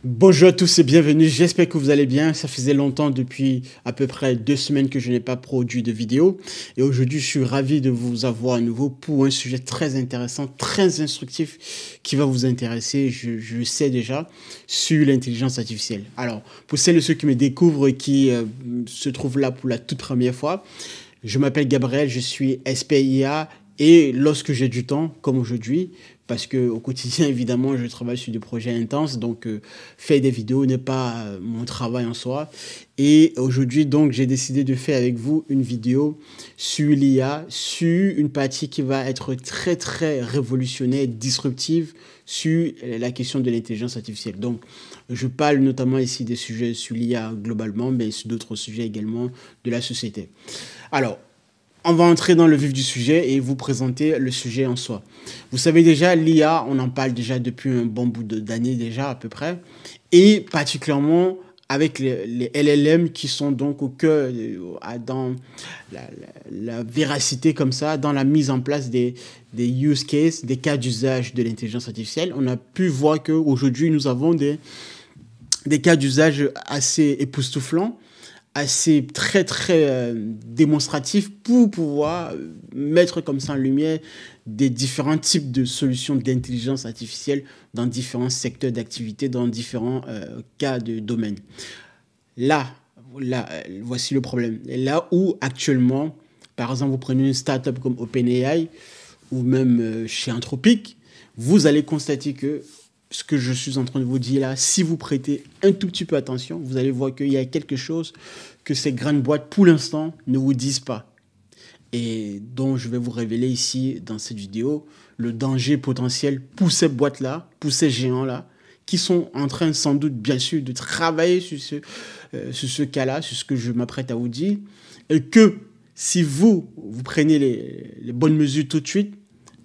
Bonjour à tous et bienvenue, j'espère que vous allez bien. Ça faisait longtemps, depuis à peu près 2 semaines que je n'ai pas produit de vidéo. Et aujourd'hui, je suis ravi de vous avoir à nouveau pour un sujet très intéressant, très instructif qui va vous intéresser, je sais déjà, sur l'intelligence artificielle. Alors, pour celles et ceux qui me découvrent et qui se trouvent là pour la toute première fois, je m'appelle Gabriel, je suis SPIA et lorsque j'ai du temps, comme aujourd'hui, parce qu'au quotidien, évidemment, je travaille sur des projets intenses, donc faire des vidéos n'est pas mon travail en soi. Et aujourd'hui, donc, j'ai décidé de faire avec vous une vidéo sur l'IA, sur une partie qui va être très, très révolutionnaire, disruptive, sur la question de l'intelligence artificielle. Donc, je parle notamment ici des sujets sur l'IA globalement, mais sur d'autres sujets également de la société. Alors, on va entrer dans le vif du sujet et vous présenter le sujet en soi. Vous savez déjà, l'IA, on en parle déjà depuis un bon bout d'années déjà à peu près, et particulièrement avec les LLM qui sont donc au cœur, dans la véracité comme ça, dans la mise en place des use cases, des cas d'usage de l'intelligence artificielle. On a pu voir qu'aujourd'hui, nous avons des cas d'usage assez époustouflants, assez très très démonstratif pour pouvoir mettre comme ça en lumière des différents types de solutions d'intelligence artificielle dans différents secteurs d'activité, dans différents cas de domaine. Voici le problème. Là où actuellement, par exemple, vous prenez une startup comme OpenAI ou même chez Anthropic, vous allez constater que ce que je suis en train de vous dire là, si vous prêtez un tout petit peu attention, vous allez voir qu'il y a quelque chose que ces grandes boîtes, pour l'instant, ne vous disent pas. Et dont je vais vous révéler ici, dans cette vidéo, le danger potentiel pour ces boîtes-là, pour ces géants-là, qui sont en train, sans doute, bien sûr, de travailler sur ce cas-là, sur ce que je m'apprête à vous dire, et que si vous prenez les bonnes mesures tout de suite,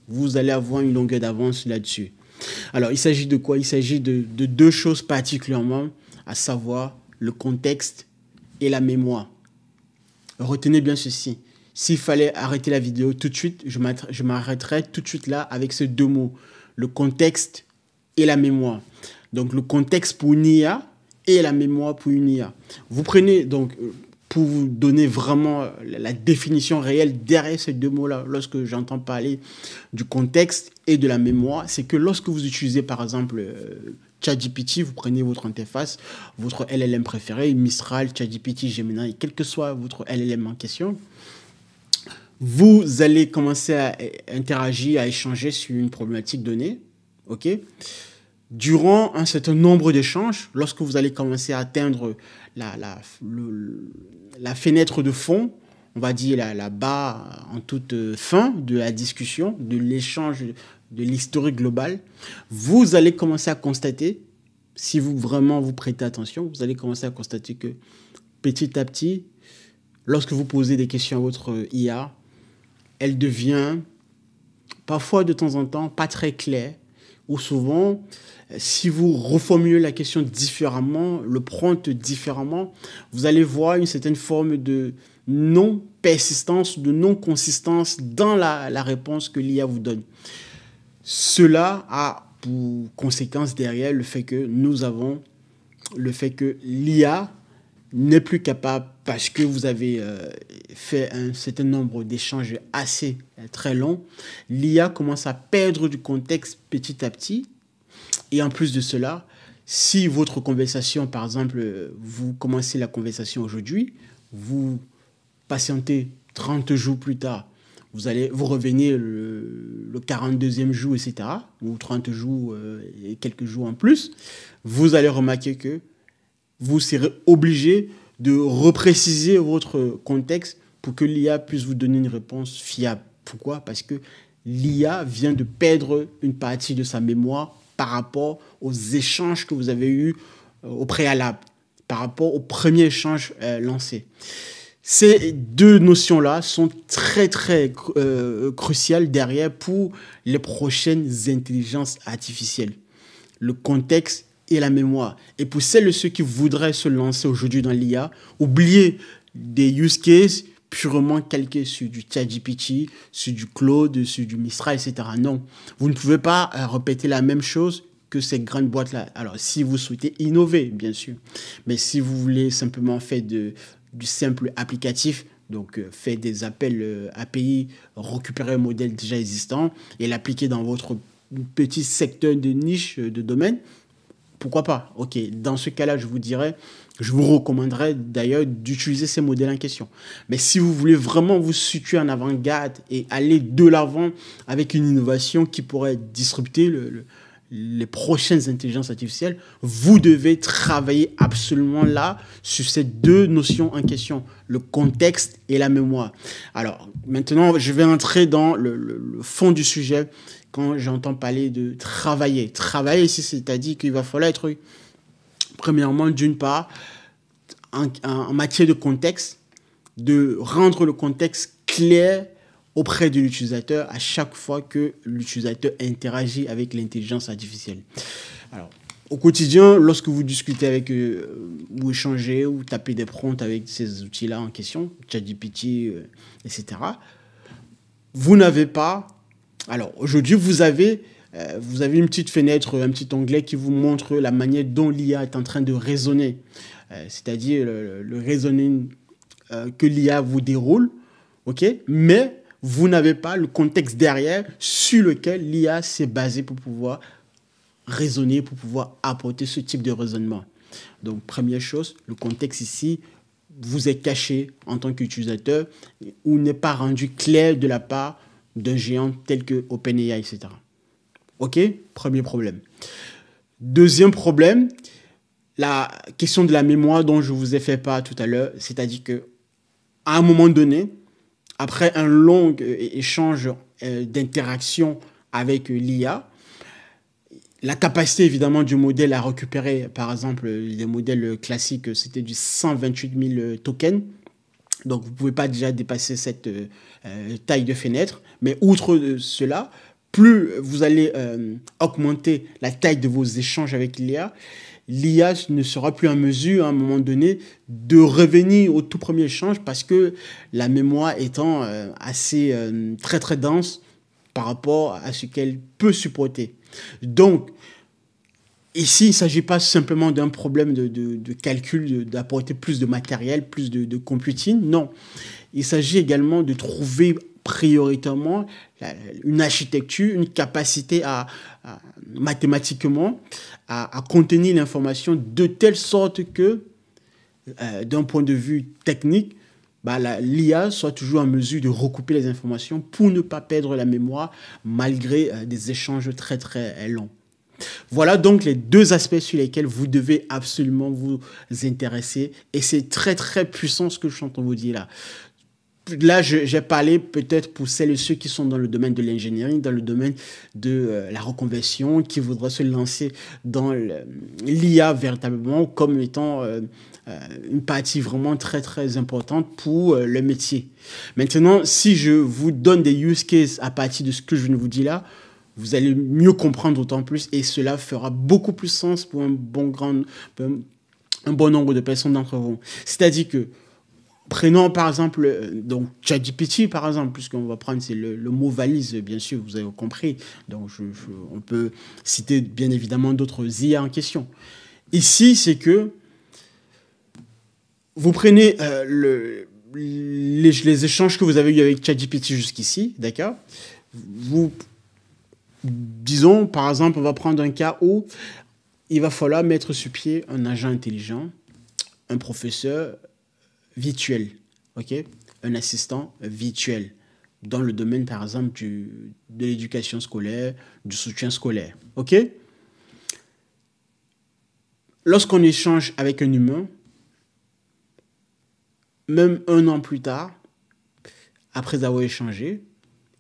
vous allez avoir une longueur d'avance là-dessus. Alors, il s'agit de quoi? Il s'agit de deux choses particulièrement, à savoir le contexte et la mémoire. Retenez bien ceci. S'il fallait arrêter la vidéo tout de suite, je m'arrêterais tout de suite là avec ces deux mots. Le contexte et la mémoire. Donc, le contexte pour une IA et la mémoire pour une IA. Vous prenez donc, pour vous donner vraiment la définition réelle derrière ces deux mots-là, lorsque j'entends parler du contexte et de la mémoire, c'est que lorsque vous utilisez par exemple ChatGPT, vous prenez votre interface, votre LLM préféré, Mistral, ChatGPT, Gemini, quel que soit votre LLM en question, vous allez commencer à interagir, à échanger sur une problématique donnée, ok? Durant un certain nombre d'échanges, lorsque vous allez commencer à atteindre la fenêtre de fond, on va dire la barre en toute fin de la discussion, de l'échange, de l'historique global, vous allez commencer à constater, si vous vraiment vous prêtez attention, vous allez commencer à constater que petit à petit, lorsque vous posez des questions à votre IA, elle devient parfois de temps en temps pas très claire, ou souvent, si vous reformulez la question différemment, le prompt différemment, vous allez voir une certaine forme de non-persistance, de non-consistance dans la réponse que l'IA vous donne. Cela a pour conséquence derrière le fait que l'IA n'est plus capable, parce que vous avez fait un certain nombre d'échanges assez très longs, l'IA commence à perdre du contexte petit à petit. Et en plus de cela, si votre conversation, par exemple, vous commencez la conversation aujourd'hui, vous patientez 30 jours plus tard, vous revenez le 42e jour, etc., ou 30 jours et quelques jours en plus, vous allez remarquer que vous serez obligé de repréciser votre contexte pour que l'IA puisse vous donner une réponse fiable. Pourquoi? Parce que l'IA vient de perdre une partie de sa mémoire par rapport aux échanges que vous avez eus au préalable, par rapport au premier échange lancé. Ces deux notions-là sont très, très cruciales derrière pour les prochaines intelligences artificielles. Le contexte et la mémoire. Et pour celles et ceux qui voudraient se lancer aujourd'hui dans l'IA, oubliez des use cases purement calqués sur du ChatGPT, sur du Claude, sur du Mistral, etc. Non, vous ne pouvez pas répéter la même chose que ces grandes boîtes-là. Alors, si vous souhaitez innover, bien sûr, mais si vous voulez simplement faire du simple applicatif, donc faire des appels API, récupérer un modèle déjà existant et l'appliquer dans votre petit secteur de niche de domaine, pourquoi pas? Ok, dans ce cas-là, je vous recommanderais d'ailleurs d'utiliser ces modèles en question. Mais si vous voulez vraiment vous situer en avant-garde et aller de l'avant avec une innovation qui pourrait disrupter les prochaines intelligences artificielles, vous devez travailler absolument là sur ces deux notions en question, le contexte et la mémoire. Alors, maintenant, je vais entrer dans le fond du sujet quand j'entends parler de travailler. Travailler ici, c'est-à-dire qu'il va falloir être, premièrement, d'une part, en matière de contexte, de rendre le contexte clair auprès de l'utilisateur à chaque fois que l'utilisateur interagit avec l'intelligence artificielle. Alors, au quotidien, lorsque vous discutez avec, vous échangez ou tapez des prompts avec ces outils-là en question, ChatGPT, etc., vous n'avez pas... Alors, aujourd'hui, vous avez une petite fenêtre, un petit onglet qui vous montre la manière dont l'IA est en train de raisonner. C'est-à-dire le raisonnement que l'IA vous déroule, ok, mais vous n'avez pas le contexte derrière sur lequel l'IA s'est basée pour pouvoir raisonner, pour pouvoir apporter ce type de raisonnement. Donc, première chose, le contexte ici vous est caché en tant qu'utilisateur ou n'est pas rendu clair de la part d'un géant tel que OpenAI, etc. Ok, premier problème. Deuxième problème, la question de la mémoire dont je vous ai fait part tout à l'heure, c'est-à-dire que à un moment donné, après un long échange d'interaction avec l'IA, la capacité évidemment du modèle à récupérer, par exemple, les modèles classiques, c'était du 128 000 tokens. Donc, vous ne pouvez pas déjà dépasser cette taille de fenêtre. Mais outre cela, plus vous allez augmenter la taille de vos échanges avec l'IA, l'IA ne sera plus en mesure, à un moment donné, de revenir au tout premier échange parce que la mémoire étant assez très, très dense par rapport à ce qu'elle peut supporter. Donc, ici, il ne s'agit pas simplement d'un problème de calcul, d'apporter plus de matériel, plus de computing. Non, il s'agit également de trouver prioritairement une architecture, une capacité mathématiquement à contenir l'information de telle sorte que, d'un point de vue technique, l'IA soit toujours en mesure de recouper les informations pour ne pas perdre la mémoire malgré des échanges très très longs. Voilà donc les deux aspects sur lesquels vous devez absolument vous intéresser et c'est très très puissant ce que je suis en train de vous dire là. Là, j'ai parlé peut-être pour celles et ceux qui sont dans le domaine de l'ingénierie, dans le domaine de la reconversion, qui voudraient se lancer dans l'IA véritablement comme étant une partie vraiment très très importante pour le métier. Maintenant, si je vous donne des use cases à partir de ce que je viens de vous dire là, vous allez mieux comprendre d'autant plus et cela fera beaucoup plus sens pour un bon nombre de personnes d'entre vous. C'est-à-dire que prenons par exemple, donc ChatGPT par exemple, puisqu'on va prendre c'est le mot valise, bien sûr, vous avez compris. Donc on peut citer bien évidemment d'autres IA en question. Ici, c'est que vous prenez les échanges que vous avez eu avec ChatGPT jusqu'ici, d'accord? Disons, par exemple, on va prendre un cas où il va falloir mettre sur pied un agent intelligent, un professeur virtuel, ok, un assistant virtuel dans le domaine, par exemple, de l'éducation scolaire, du soutien scolaire, ok. Lorsqu'on échange avec un humain, même un an plus tard, après avoir échangé,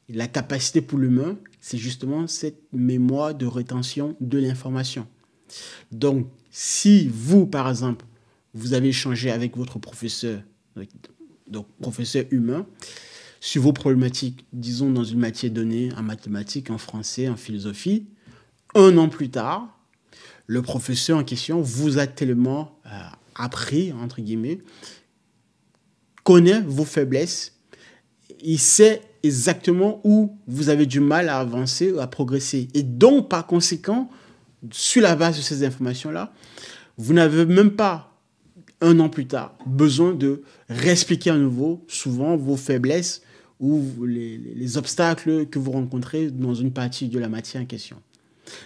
la capacité pour l'humain, c'est justement cette mémoire de rétention de l'information. Donc, si vous, par exemple, vous avez échangé avec votre professeur, donc professeur humain, sur vos problématiques, disons dans une matière donnée, en mathématiques, en français, en philosophie, un an plus tard, le professeur en question vous a tellement appris, entre guillemets, connaît vos faiblesses, il sait exactement où vous avez du mal à avancer, à progresser. Et donc, par conséquent, sur la base de ces informations-là, vous n'avez même pas, un an plus tard, besoin de réexpliquer à nouveau, souvent, vos faiblesses ou les obstacles que vous rencontrez dans une partie de la matière en question.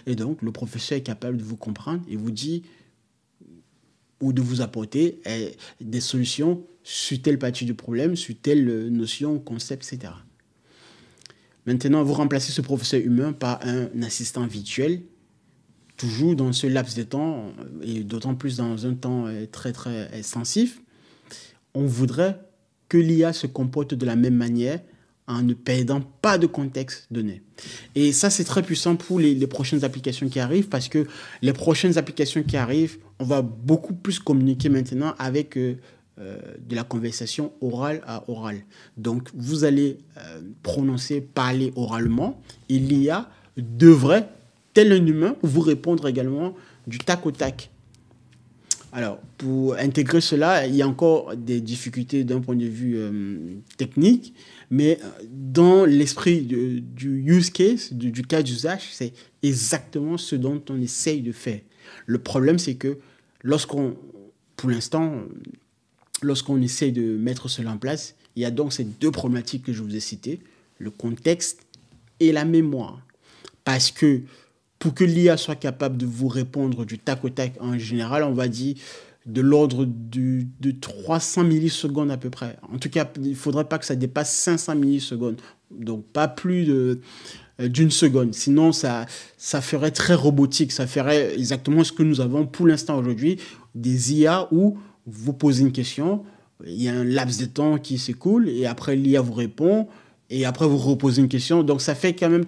Et donc, le professeur est capable de vous comprendre et vous dit ou de vous apporter des solutions sur telle partie du problème, sur telle notion, concept, etc. Maintenant, vous remplacez ce professeur humain par un assistant virtuel, toujours dans ce laps de temps, et d'autant plus dans un temps très, très extensif. On voudrait que l'IA se comporte de la même manière en ne perdant pas de contexte donné. Et ça, c'est très puissant pour les prochaines applications qui arrivent, parce que les prochaines applications qui arrivent, on va beaucoup plus communiquer maintenant avec de la conversation orale à orale. Donc, vous allez prononcer, parler oralement, et l'IA devrait, tel un humain, vous répondre également du tac au tac. Alors, pour intégrer cela, il y a encore des difficultés d'un point de vue technique, mais dans l'esprit du use case, du cas d'usage, c'est exactement ce dont on essaye de faire. Le problème, c'est que pour l'instant, lorsqu'on essaye de mettre cela en place, il y a donc ces deux problématiques que je vous ai citées, le contexte et la mémoire. Parce que pour que l'IA soit capable de vous répondre du tac au tac, en général, on va dire de l'ordre de 300 millisecondes à peu près. En tout cas, il ne faudrait pas que ça dépasse 500 millisecondes. Donc, pas plus d'une seconde. Sinon, ça ferait très robotique. Ça ferait exactement ce que nous avons pour l'instant aujourd'hui, des IA où vous posez une question, il y a un laps de temps qui s'écoule, et après, l'IA vous répond, et après, vous reposez une question. Donc, ça fait quand même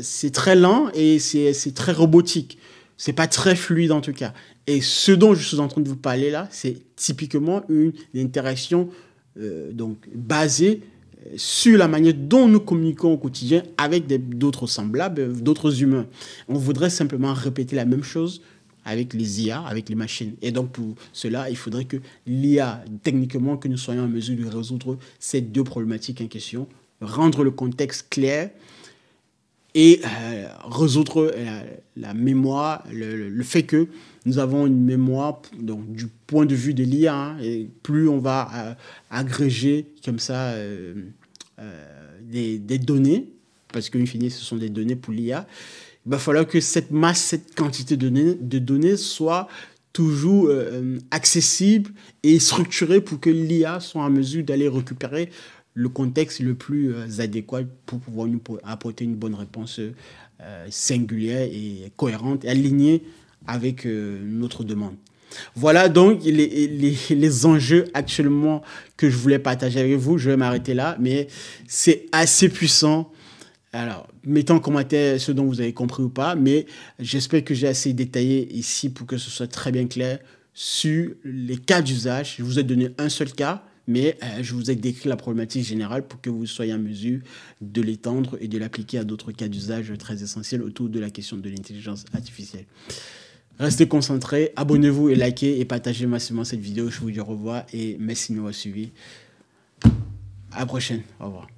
c'est très lent et c'est très robotique. C'est pas très fluide en tout cas. Et ce dont je suis en train de vous parler là, c'est typiquement une interaction donc basée sur la manière dont nous communiquons au quotidien avec d'autres semblables, d'autres humains. On voudrait simplement répéter la même chose avec les IA, avec les machines. Et donc, pour cela, il faudrait que l'IA, techniquement, que nous soyons en mesure de résoudre ces deux problématiques en question, rendre le contexte clair, et résoudre la mémoire, le fait que nous avons une mémoire, donc du point de vue de l'IA, hein, et plus on va agréger comme ça des données, parce qu'in fine, ce sont des données pour l'IA, il va falloir que cette quantité de données soit toujours accessible et structurée pour que l'IA soit en mesure d'aller récupérer le contexte le plus adéquat pour pouvoir nous apporter une bonne réponse singulière et cohérente et alignée avec notre demande. Voilà donc les enjeux actuellement que je voulais partager avec vous. Je vais m'arrêter là, mais c'est assez puissant. Alors, mettez en commentaire ce dont vous avez compris ou pas, mais j'espère que j'ai assez détaillé ici pour que ce soit très bien clair sur les cas d'usage. Je vous ai donné un seul cas, mais je vous ai décrit la problématique générale pour que vous soyez en mesure de l'étendre et de l'appliquer à d'autres cas d'usage très essentiels autour de la question de l'intelligence artificielle. Restez concentrés, abonnez-vous et likez et partagez massivement cette vidéo. Je vous dis au revoir et merci de m'avoir suivi. À la prochaine. Au revoir.